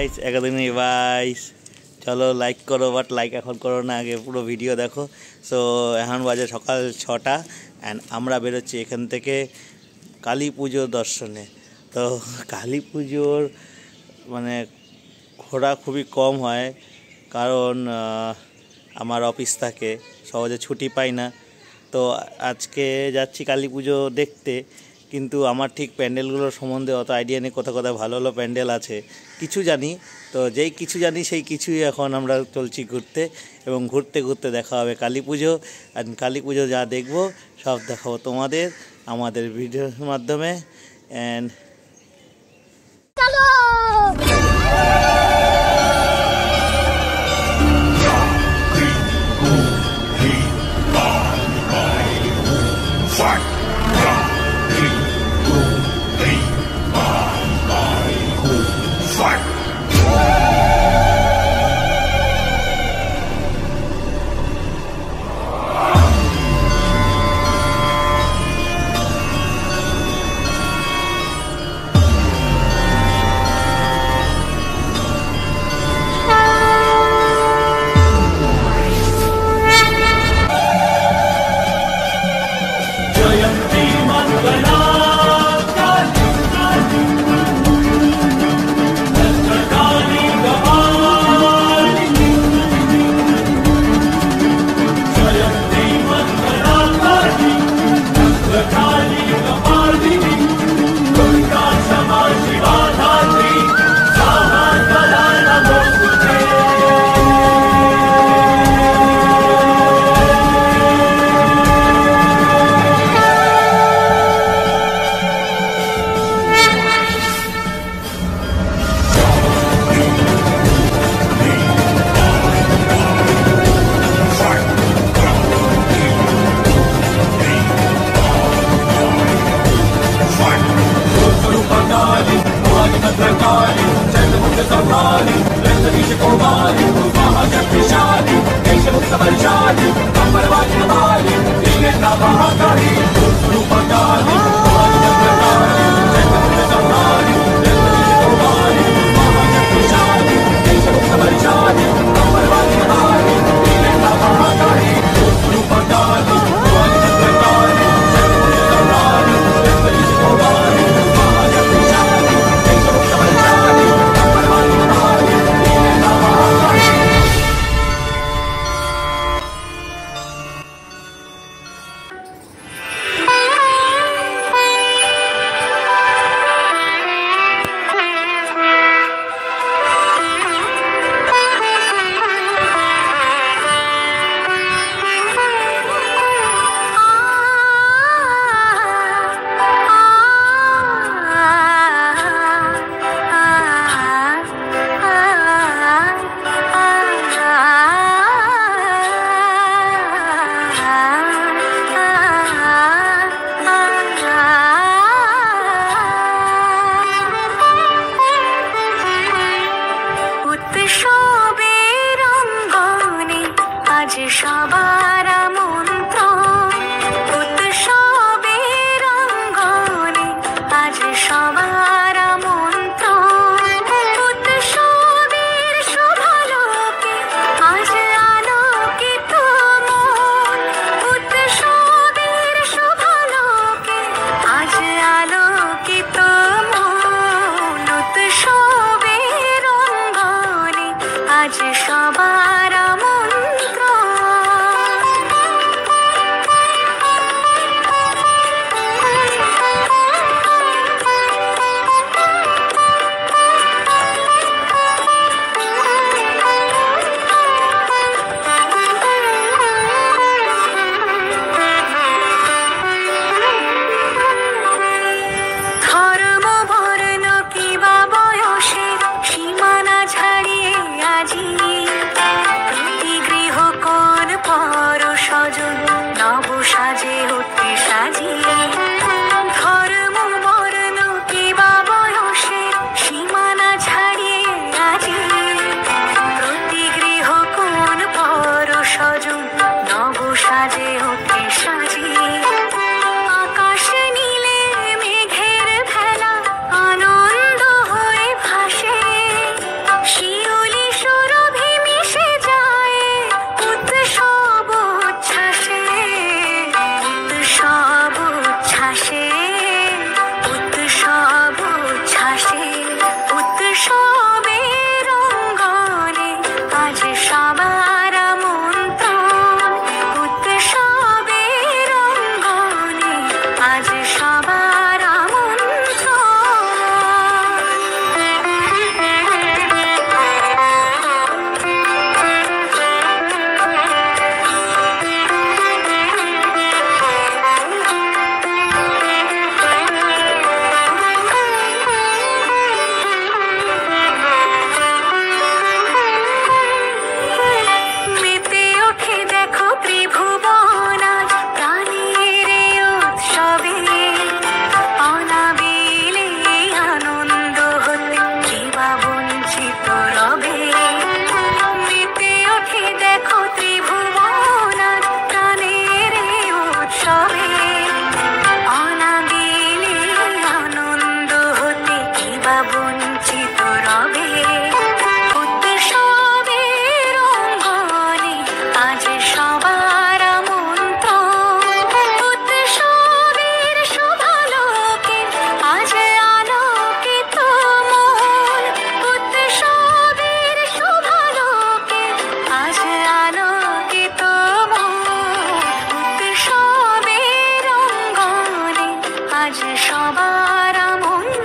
Guys, academy বাইস। চলো like করো, but like এখন করো না, আগে পুরো ভিডিও দেখো। সো এখন বাজে সকাল 6টা অ্যান্ড আমরা বেরোচ্ছি এখান থেকে কালী পুজোর দর্শনে। তো কালী পুজোর মানে ঘোরা খুবই কম হয়, কারণ আমার অফিস থাকে, সহজে ছুটি পাই না। তো আজকে যাচ্ছি কালী পুজো দেখতে, কিন্তু আমার ঠিক প্যান্ডেলগুলোর সম্বন্ধে অত আইডিয়া নেই। কোথাও কোথাও ভালো ভালো প্যান্ডেল আছে, কিছু জানি। তো যেই কিছু জানি সেই কিছুই এখন আমরা চলছি ঘুরতে, এবং ঘুরতে ঘুরতে দেখা হবে কালী পুজো। আর কালী পুজো যা দেখবো সব দেখাবো তোমাদের আমাদের ভিডিওর মাধ্যমে। অ্যান্ড বা বঞ্চিত রবে উৎসবের অঙ্গনে আজ সবার আমন্ত্রণ। উৎসবের শুভালোকে আজ আলোকিত মন, উৎসবের শুভালোকে আজ আলোকিত মন। উৎসবের অঙ্গনে আজ সবার আমন্ত্রণ।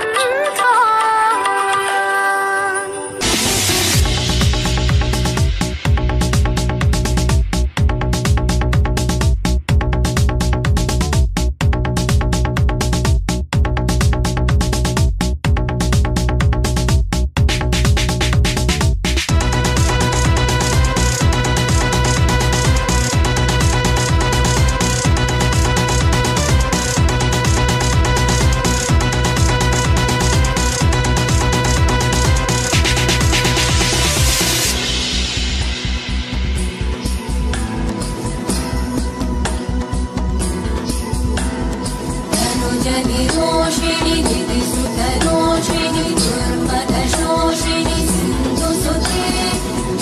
रोषिणी दिति सुत रोषिणी दुर्मद शोषिणी सिंधु सुते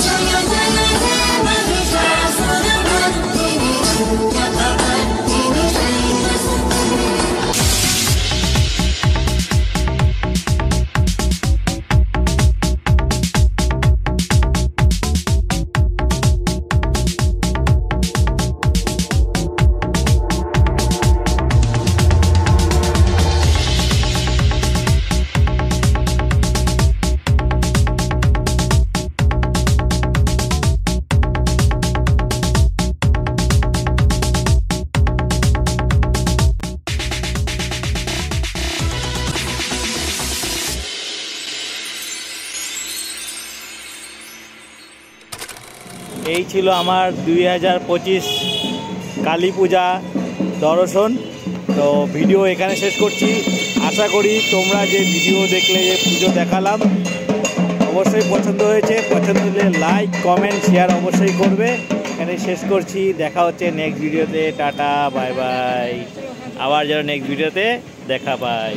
जय जय हे महिषासुरमर्दिनी जगत्पतिनी शैलसुते। এই ছিল আমার 2025 কালী পূজা দর্শন। তো ভিডিও এখানে শেষ করছি। আশা করি তোমরা যে ভিডিও দেখলে, যে পুজো দেখালাম, অবশ্যই পছন্দ হয়েছে। পছন্দ হলে লাইক কমেন্ট শেয়ার অবশ্যই করবে। এখানে শেষ করছি। দেখা হচ্ছে নেক্সট ভিডিওতে। Tata bye bye. আবার যেন নেক্সট ভিডিওতে দেখা পাই।